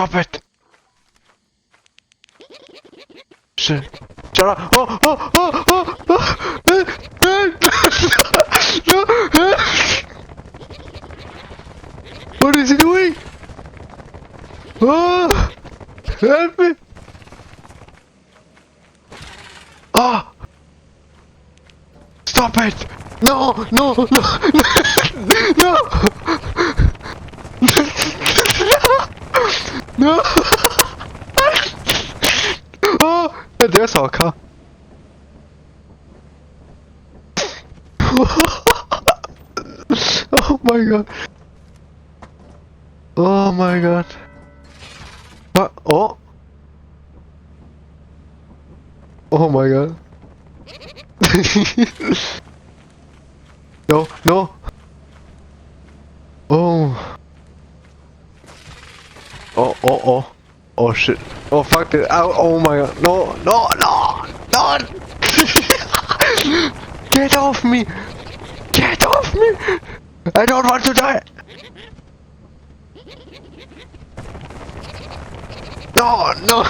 Stop it! Shut up! Oh! Oh! Oh! Oh! Oh! What is he doing? Oh! Help me! Oh! Stop it! No! No! No! No! No! Oh! There's our car. Oh my god. Oh my god. What? Oh! Oh my god. No, no. Oh. Oh, oh, oh. Oh shit. Oh fuck it. Ow, oh my god. No, no, no, no. Get off me. Get off me. I don't want to die. No, no.